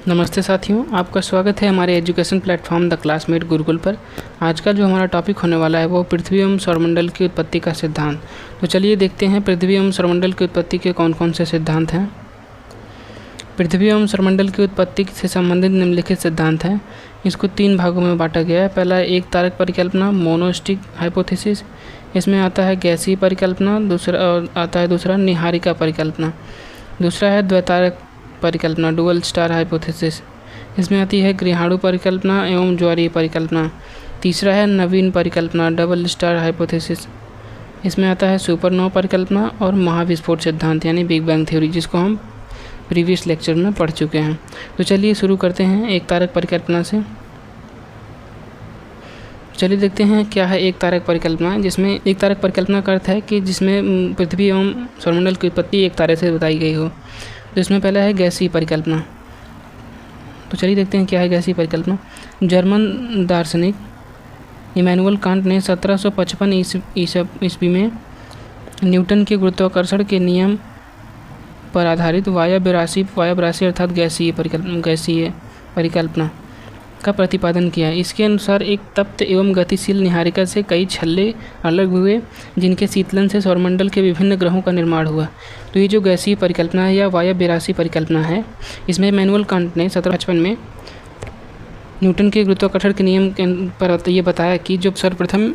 नमस्ते साथियों, आपका स्वागत है हमारे education platform the classmate Gurukul पर। आज का जो हमारा टॉपिक होने वाला है वो पृथ्वी एवं सौरमंडल की उत्पत्ति का सिद्धांत। तो चलिए देखते हैं पृथ्वी एवं सौरमंडल की उत्पत्ति के कौन कौन से सिद्धांत हैं। पृथ्वी एवं सौरमंडल की उत्पत्ति से संबंधित निम्नलिखित सिद्धांत हैं। इसको 3 भागों में बांटा गया है। पहला एक तारक परिकल्पना, मोनोस्टिक हाइपोथेसिस। इसमें आता है गैसीय परिकल्पना। दूसरा निहारिका परिकल्पना। दूसरा है द्वैतारक परिकल्पना, डुअल स्टार हाइपोथेसिस। इसमें आती है ग्रहाणु परिकल्पना एवं ज्वारीय परिकल्पना। तीसरा है नवीन परिकल्पना, डबल स्टार हाइपोथेसिस। इसमें आता है सुपरनोवा परिकल्पना और महाविस्फोट सिद्धांत यानी बिग बैंग थ्योरी, जिसको हम प्रीवियस लेक्चर में पढ़ चुके हैं। तो चलिए शुरू करते हैं एक तारक परिकल्पना से। चलिए देखते हैं क्या है एक तारक परिकल्पना। जिसमें एक तारक परिकल्पना का अर्थ है कि जिसमें पृथ्वी एवं सौरमंडल की उत्पत्ति एक तारे से बताई गई हो। तो इसमें पहला है गैसीय परिकल्पना। तो चलिए देखते हैं क्या है गैसीय परिकल्पना। जर्मन दार्शनिक इमैनुअल कांट ने 1755 ईस्वी में न्यूटन के गुरुत्वाकर्षण के नियम पर आधारित वायव्य राशि अर्थात गैसीय परिकल्पना का प्रतिपादन किया। इसके अनुसार एक तप्त एवं गतिशील निहारिका से कई छल्ले अलग हुए, जिनके शीतलन से सौरमंडल के विभिन्न ग्रहों का निर्माण हुआ। तो ये जो गैसीय परिकल्पना है या वायव्य राशि परिकल्पना है, इसमें इमैनुअल कांट ने 1755 में न्यूटन के गुरुत्वाकर्षण के नियम पर ये बताया कि जो सर्वप्रथम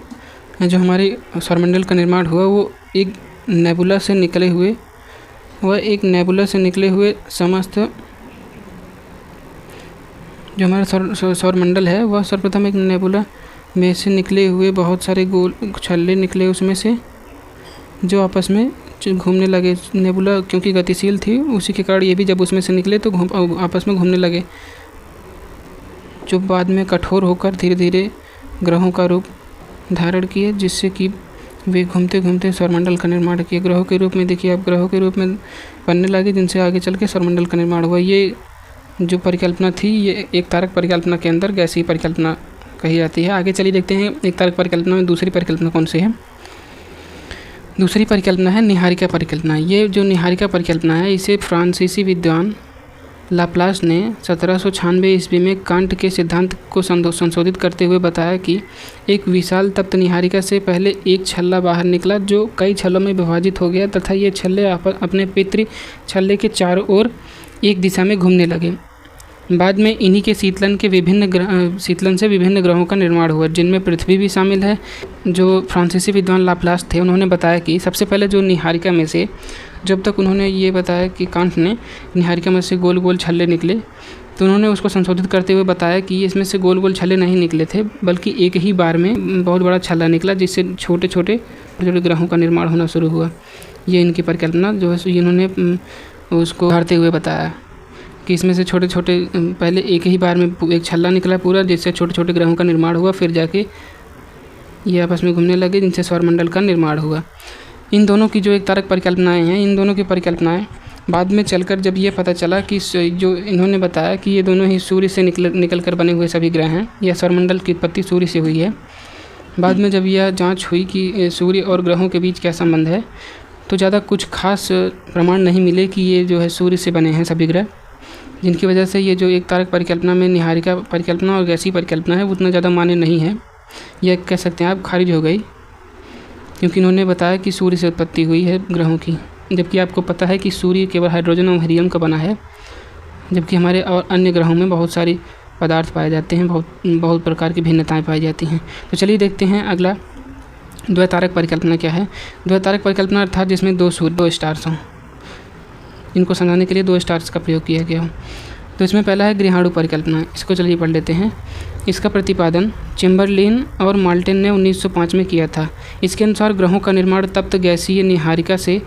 जो हमारे सौरमंडल का निर्माण हुआ वो एक नेबुला से निकले हुए समस्त जो हमारा सौरमंडल है वह सर्वप्रथम एक नेबुला में से निकले हुए बहुत सारे गोल छल्ले निकले, उसमें से जो आपस में घूमने लगे। नेबुला क्योंकि गतिशील थी, उसी के कारण ये भी जब उसमें से निकले तो आपस में घूमने लगे, जो बाद में कठोर होकर धीरे धीरे ग्रहों का रूप धारण किए, जिससे कि वे घूमते घूमते सौरमंडल का निर्माण किए। ग्रहों के रूप में देखिए, आप ग्रहों के रूप में बनने लगे, जिनसे आगे चल के सौरमंडल का निर्माण हुआ। ये जो परिकल्पना थी ये एक तारक परिकल्पना के अंदर गैसीय परिकल्पना कही जाती है। आगे चलिए देखते हैं एक तारक परिकल्पना में दूसरी परिकल्पना कौन सी है। दूसरी परिकल्पना है निहारिका परिकल्पना। ये जो निहारिका परिकल्पना है इसे फ्रांसीसी विद्वान लाप्लास ने 1796 ईस्वी में कांट के सिद्धांत को संशोधित करते हुए बताया कि एक विशाल तप्त निहारिका से पहले एक छल्ला बाहर निकला जो कई छल्लों में विभाजित हो गया तथा ये छल्ले अपने पितृ छल्ले के चारों ओर एक दिशा में घूमने लगे। बाद में इन्हीं के शीतलन से विभिन्न ग्रहों का निर्माण हुआ, जिनमें पृथ्वी भी शामिल है। जो फ्रांसीसी विद्वान लाप्लास थे उन्होंने बताया कि सबसे पहले जो निहारिका में से, जब तक उन्होंने ये बताया कि कांट ने निहारिका में से गोल गोल छल्ले निकले, तो उन्होंने उसको संशोधित करते हुए बताया कि इसमें से गोल गोल छल्ले नहीं निकले थे, बल्कि एक ही बार में बहुत बड़ा छल्ला निकला, जिससे छोटे छोटे ग्रहों का निर्माण होना शुरू हुआ। ये इनकी परिकल्पना जो है इन्होंने उसको उदाहरते हुए बताया कि इसमें से छोटे छोटे पहले एक ही बार में एक छल्ला निकला पूरा, जिससे छोटे छोटे ग्रहों का निर्माण हुआ, फिर जाके ये आपस में घूमने लगे, जिनसे सौरमंडल का निर्माण हुआ। इन दोनों की जो एक तारक परिकल्पनाएं हैं, इन दोनों की परिकल्पनाएं बाद में चलकर जब ये पता चला कि जो इन्होंने बताया कि ये दोनों ही सूर्य से निकल कर बने हुए सभी ग्रह हैं, या सौरमंडल की उत्पत्ति सूर्य से हुई है। बाद में जब यह जाँच हुई कि सूर्य और ग्रहों के बीच क्या संबंध है, तो ज़्यादा कुछ खास प्रमाण नहीं मिले कि ये जो है सूर्य से बने हैं सभी ग्रह, जिनकी वजह से ये जो एक तारक परिकल्पना में निहारिका परिकल्पना और गैसीय परिकल्पना है वो उतना ज़्यादा मान्य नहीं है, यह कह सकते हैं आप खारिज हो गई, क्योंकि इन्होंने बताया कि सूर्य से उत्पत्ति हुई है ग्रहों की, जबकि आपको पता है कि सूर्य केवल हाइड्रोजन और हीलियम का बना है, जबकि हमारे और अन्य ग्रहों में बहुत सारी पदार्थ पाए जाते हैं, बहुत प्रकार की भिन्नताएँ पाई जाती हैं। तो चलिए देखते हैं अगला द्वैतारक परिकल्पना क्या है। द्वैतारक परिकल्पना अर्थात जिसमें दो स्टार्स हों, इनको समझाने के लिए 2 स्टार्स का प्रयोग किया गया हो। तो इसमें पहला है ग्रहाणु परिकल्पना। इसको चलिए पढ़ लेते हैं। इसका प्रतिपादन चेम्बरलिन और माल्टेन ने 1905 में किया था। इसके अनुसार ग्रहों का निर्माण तप्त गैसीय निहारिका से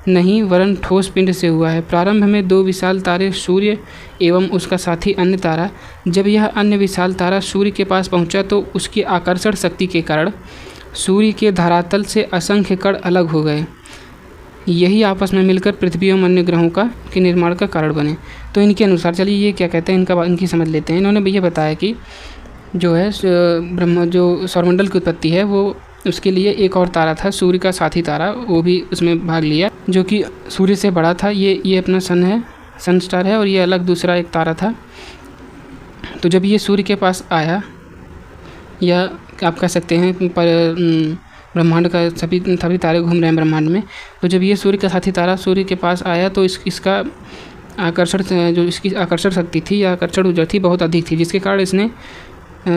नहीं वरन ठोस पिंड से हुआ है। प्रारंभ में 2 विशाल तारे सूर्य एवं उसका साथी अन्य तारा, जब यह अन्य विशाल तारा सूर्य के पास पहुँचा तो उसकी आकर्षण शक्ति के कारण सूर्य के धरातल से असंख्य कण अलग हो गए। यही आपस में मिलकर पृथ्वी एवं अन्य ग्रहों के निर्माण का कारण बने। तो इनके अनुसार चलिए ये क्या कहते हैं इनकी समझ लेते हैं। इन्होंने ये बताया कि जो है जो सौरमंडल की उत्पत्ति है वो उसके लिए एक और तारा था, सूर्य का साथी तारा, वो भी उसमें भाग लिया, जो कि सूर्य से बड़ा था। ये अपना सन है सन स्टार है और ये अलग दूसरा एक तारा था। तो जब ये सूर्य के पास आया, या आप कह सकते हैं ब्रह्मांड का सभी तारे घूम रहे हैं ब्रह्मांड में, तो जब ये सूर्य का साथी तारा सूर्य के पास आया तो इसका आकर्षण, जो इसकी आकर्षण शक्ति थी या आकर्षण ऊर्जा थी, बहुत अधिक थी, जिसके कारण इसने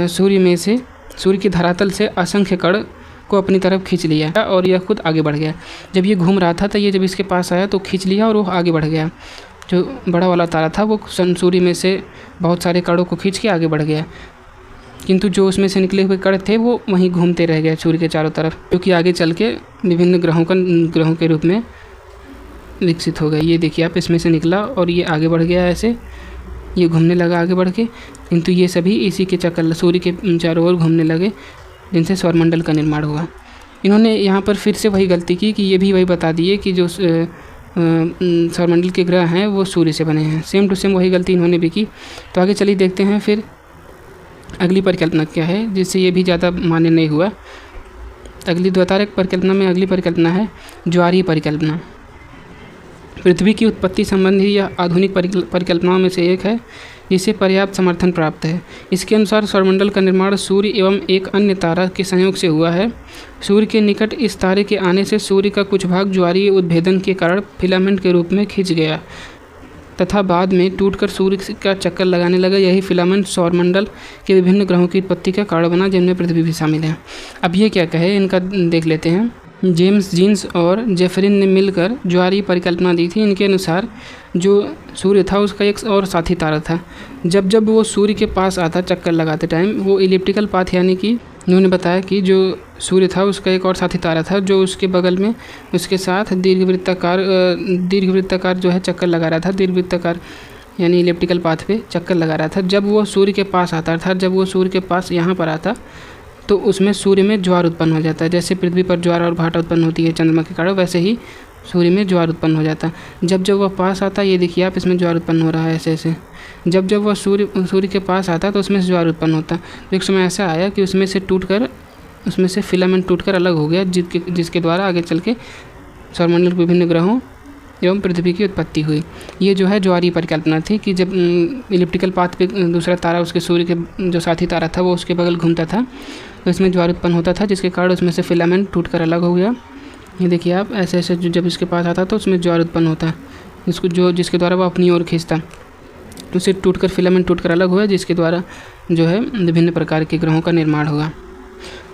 सूर्य की धरातल से असंख्य कण को अपनी तरफ खींच लिया और यह खुद आगे बढ़ गया। जब ये घूम रहा था तो ये जब इसके पास आया तो खींच लिया और वो आगे बढ़ गया। जो बड़ा वाला तारा था वो सूर्य में से बहुत सारे कणों को खींच के आगे बढ़ गया, किंतु जो उसमें से निकले हुए कण थे वो वहीं घूमते रह गए सूर्य के चारों तरफ, जो कि आगे चल के विभिन्न ग्रहों के रूप में विकसित हो गए। ये देखिए आप, इसमें से निकला और ये आगे बढ़ गया, ऐसे ये घूमने लगा आगे बढ़ के, किंतु ये सभी इसी के चक्कर सूर्य के चारों ओर घूमने लगे, जिनसे सौरमंडल का निर्माण हुआ। इन्होंने यहाँ पर फिर से वही गलती की कि ये भी वही बता दिए कि जो सौरमंडल के ग्रह हैं वो सूर्य से बने हैं। सेम टू सेम वही गलती इन्होंने भी की। तो आगे चलिए देखते हैं फिर अगली परिकल्पना क्या है, जिससे ये भी ज़्यादा मान्य नहीं हुआ। अगली द्वितारक परिकल्पना में अगली परिकल्पना है ज्वारीय परिकल्पना। पृथ्वी की उत्पत्ति संबंधी यह आधुनिक परिकल्पनाओं में से एक है जिसे पर्याप्त समर्थन प्राप्त है। इसके अनुसार सौरमंडल का निर्माण सूर्य एवं एक अन्य तारा के संयोग से हुआ है। सूर्य के निकट इस तारे के आने से सूर्य का कुछ भाग ज्वारीय उद्भेदन के कारण फिलामेंट के रूप में खिंच गया तथा बाद में टूटकर सूर्य का चक्कर लगाने लगा। यही फिलामेंट सौरमंडल के विभिन्न ग्रहों की उत्पत्ति का कारण बना, जिनमें पृथ्वी भी शामिल है। अब ये क्या कहे, इनका देख लेते हैं। जेम्स जीन्स और जेफरिन ने मिलकर ज्वारीय परिकल्पना दी थी। इनके अनुसार जो सूर्य था उसका एक और साथी तारा था। जब वो सूर्य के पास आता चक्कर लगाते टाइम, वो इलिप्टिकल पाथ, यानी कि उन्होंने बताया कि जो सूर्य था उसका एक और साथी तारा था जो उसके बगल में उसके साथ दीर्घवृत्ताकार जो है चक्कर लगा रहा था। दीर्घवृत्ताकार यानी इलिप्टिकल पाथ पे चक्कर लगा रहा था। जब वो सूर्य के पास आता था, जब वो सूर्य के पास यहाँ पर आता तो उसमें सूर्य में ज्वार उत्पन्न हो जाता है। जैसे पृथ्वी पर ज्वार और भाटा उत्पन्न होती है चंद्रमा के कारण, वैसे ही सूर्य में ज्वार उत्पन्न हो जाता है। जब वह पास आता, ये देखिए आप, इसमें ज्वार उत्पन्न हो रहा है ऐसे ऐसे। जब वह सूर्य के पास आता तो उसमें से ज्वार उत्पन्न होता। तो एक समय ऐसा आया कि उसमें से फिलामेंट टूटकर अलग हो गया, जिसके द्वारा आगे चल के सौरमंडल के विभिन्न ग्रहों एवं पृथ्वी की उत्पत्ति हुई। ये जो है ज्वारीय परिकल्पना थी कि जब इलिप्टिकल पाथ पे दूसरा तारा उसके सूर्य के जो साथी तारा था वो उसके बगल घूमता था तो इसमें ज्वार उत्पन्न होता था, जिसके कारण उसमें से फिलामेंट टूटकर अलग हो गया। ये देखिए आप, ऐसे ऐसे जब इसके पास आता तो उसमें ज्वार उत्पन्न होता, जिसके द्वारा वो अपनी ओर खींचता, उसे टूटकर फिलामेंट टूटकर अलग हुआ, जिसके द्वारा जो है विभिन्न प्रकार के ग्रहों का निर्माण हुआ।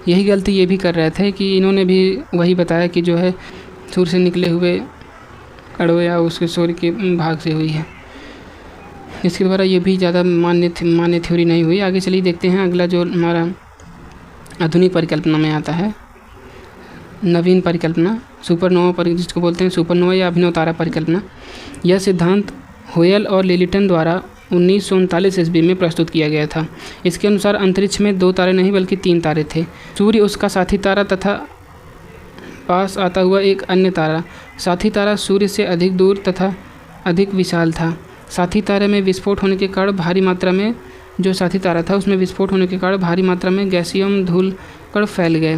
यही गलती ये भी कर रहे थे कि इन्होंने भी वही बताया कि जो है सूर्य से निकले हुए कणों या उसके सूर्य के भाग से हुई है। इसके द्वारा ये भी ज़्यादा मान्य थ्योरी नहीं हुई। आगे चलिए देखते हैं अगला जो हमारा आधुनिक परिकल्पना में आता है, नवीन परिकल्पना, सुपरनोवा जिसको बोलते हैं सुपरनोवा या अभिनव तारा परिकल्पना। यह सिद्धांत होयल और लिलिटन द्वारा 1939 ईस्वी में प्रस्तुत किया गया था। इसके अनुसार अंतरिक्ष में 2 तारे नहीं बल्कि 3 तारे थे, सूर्य उसका साथी तारा तथा पास आता हुआ एक अन्य तारा। साथी तारा सूर्य से अधिक दूर तथा अधिक विशाल था। साथी तारे में विस्फोट होने के कारण भारी मात्रा में जो साथी तारा था उसमें विस्फोट होने के कारण भारी मात्रा में गैसीयम धूल कण फैल गए।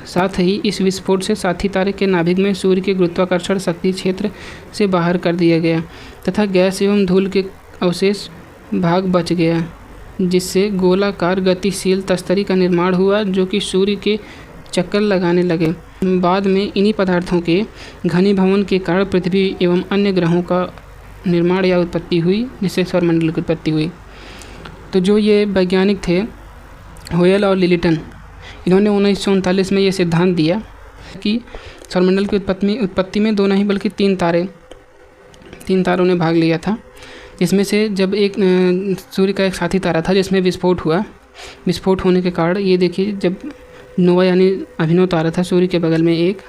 साथ ही इस विस्फोट से साथी तारे के नाभिक में सूर्य के गुरुत्वाकर्षण शक्ति क्षेत्र से बाहर कर दिया गया तथा गैस एवं धूल के अवशेष भाग बच गया, जिससे गोलाकार गतिशील तस्तरी का निर्माण हुआ जो कि सूर्य के चक्कर लगाने लगे। बाद में इन्हीं पदार्थों के घनीभवन के कारण पृथ्वी एवं अन्य ग्रहों का निर्माण या उत्पत्ति हुई, जिससे सौरमंडल की उत्पत्ति हुई। तो जो ये वैज्ञानिक थे होयल और लिलिटन, इन्होंने 1939 में ये सिद्धांत दिया कि सौरमंडल की उत्पत्ति में 2 नहीं बल्कि 3 तारों ने भाग लिया था। जिसमें से जब एक सूर्य का एक साथी तारा था जिसमें विस्फोट हुआ। विस्फोट होने के कारण ये देखिए, जब नोवा यानी अभिनव तारा था सूर्य के बगल में एक,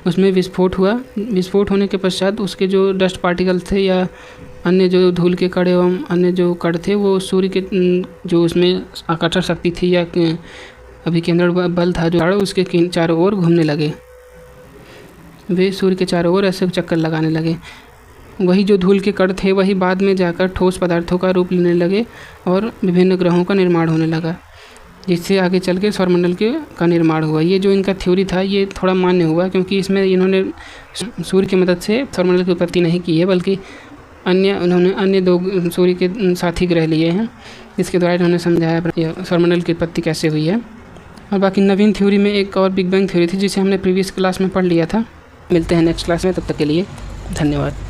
उसमें विस्फोट हुआ। विस्फोट होने के पश्चात उसके जो डस्ट पार्टिकल थे या अन्य जो धूल के कण एवं अन्य जो कण थे वो सूर्य के जो उसमें आकर्षण शक्ति थी या अभिकेंद्रण बल था जो उसके चारों ओर घूमने लगे। वे सूर्य के चारों ओर ऐसे चक्कर लगाने लगे। वही जो धूल के कण थे वही बाद में जाकर ठोस पदार्थों का रूप लेने लगे और विभिन्न ग्रहों का निर्माण होने लगा। जिससे आगे चल के सौरमंडल का निर्माण हुआ। ये जो इनका थ्योरी था ये थोड़ा मान्य हुआ, क्योंकि इसमें इन्होंने सूर्य की मदद से सौरमंडल की उत्पत्ति नहीं की है, बल्कि उन्होंने अन्य 2 सूर्य के साथी ग्रह लिए हैं, जिसके द्वारा इन्होंने समझाया सौरमंडल की उत्पत्ति कैसे हुई है। और बाकी नवीन थ्योरी में एक और बिग बैंग थ्योरी थी, जिसे हमने प्रीवियस क्लास में पढ़ लिया था। मिलते हैं नेक्स्ट क्लास में, तब तक के लिए धन्यवाद।